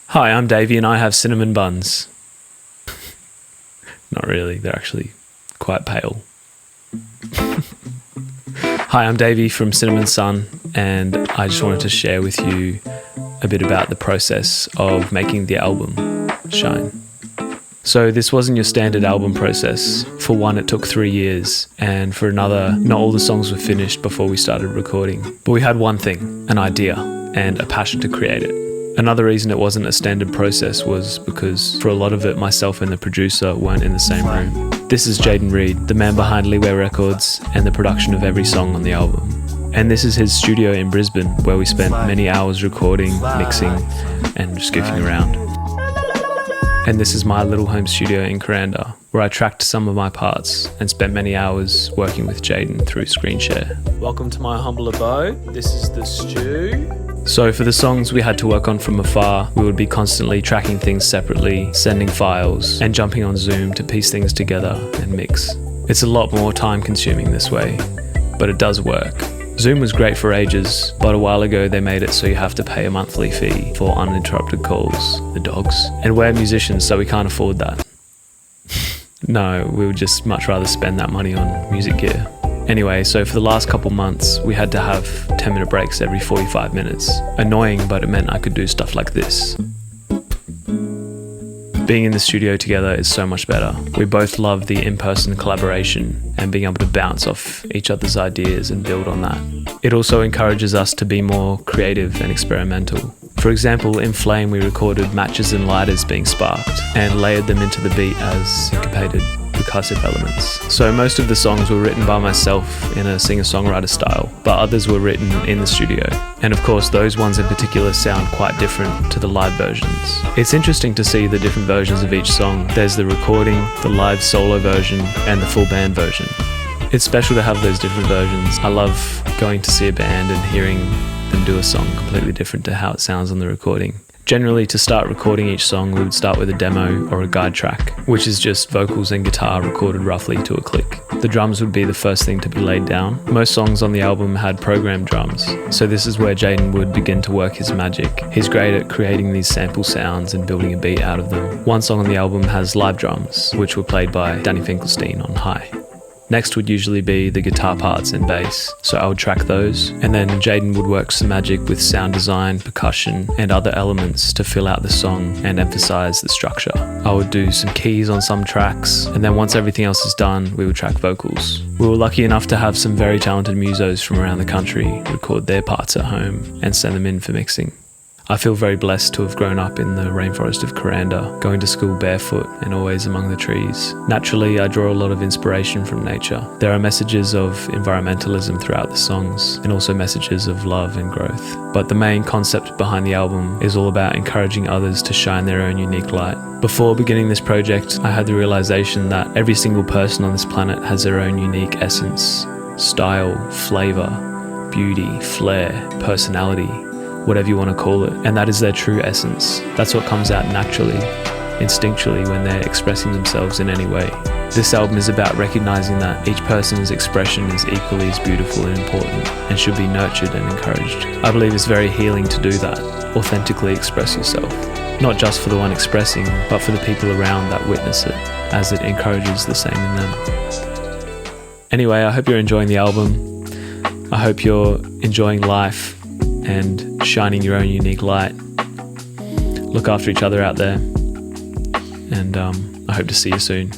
Hi, I'm Davey and I have cinnamon buns. Not really, they're actually quite pale. Hi, I'm Davey from Cinnamon Sun, and I just wanted to share with you a bit about the process of making the album Shine. So this wasn't your standard album process. For one, it took 3 years, and for another, not all the songs were finished before we started recording. But we had one thing, an idea, and a passion to create it. Another reason it wasn't a standard process was because for a lot of it, myself and the producer weren't in the same room. This is Jaden Reed, the man behind Leeway Records and the production of every song on the album. And this is his studio in Brisbane, where we spent many hours recording, mixing, and just goofing around. And this is my little home studio in Kuranda, where I tracked some of my parts and spent many hours working with Jaden through Screenshare. Welcome to my humble abode. This is the stew. So for the songs we had to work on from afar, we would be constantly tracking things separately, sending files, and jumping on Zoom to piece things together and mix. It's a lot more time consuming this way, but it does work. Zoom was great for ages, but a while ago they made it so you have to pay a monthly fee for uninterrupted calls, the dogs. And we're musicians, so we can't afford that. No, we would just much rather spend that money on music gear. Anyway, so for the last couple months, we had to have 10-minute breaks every 45 minutes. Annoying, but it meant I could do stuff like this. Being in the studio together is so much better. We both love the in-person collaboration and being able to bounce off each other's ideas and build on that. It also encourages us to be more creative and experimental. For example, in Flame we recorded matches and lighters being sparked and layered them into the beat as syncopated percussive elements. So most of the songs were written by myself in a singer-songwriter style, but others were written in the studio. And of course, those ones in particular sound quite different to the live versions. It's interesting to see the different versions of each song. There's the recording, the live solo version, and the full band version. It's special to have those different versions. I love going to see a band and hearing them do a song completely different to how it sounds on the recording. Generally, to start recording each song, we would start with a demo or a guide track, which is just vocals and guitar recorded roughly to a click. The drums would be the first thing to be laid down. Most songs on the album had programmed drums, so this is where Jaden would begin to work his magic. He's great at creating these sample sounds and building a beat out of them. One song on the album has live drums, which were played by Danny Finkelstein on hi. Next would usually be the guitar parts and bass, so I would track those, and then Jaden would work some magic with sound design, percussion, and other elements to fill out the song and emphasize the structure. I would do some keys on some tracks, and then once everything else is done, we would track vocals. We were lucky enough to have some very talented musos from around the country record their parts at home and send them in for mixing. I feel very blessed to have grown up in the rainforest of Kuranda, going to school barefoot and always among the trees. Naturally, I draw a lot of inspiration from nature. There are messages of environmentalism throughout the songs, and also messages of love and growth. But the main concept behind the album is all about encouraging others to shine their own unique light. Before beginning this project, I had the realization that every single person on this planet has their own unique essence, style, flavor, beauty, flair, personality, whatever you want to call it, and that is their true essence. That's what comes out naturally, instinctually when they're expressing themselves in any way. This album is about recognizing that each person's expression is equally as beautiful and important and should be nurtured and encouraged. I believe it's very healing to do that, authentically express yourself, not just for the one expressing, but for the people around that witness it, as it encourages the same in them. Anyway, I hope you're enjoying the album. I hope you're enjoying life and shining your own unique light. Look after each other out there, and I hope to see you soon.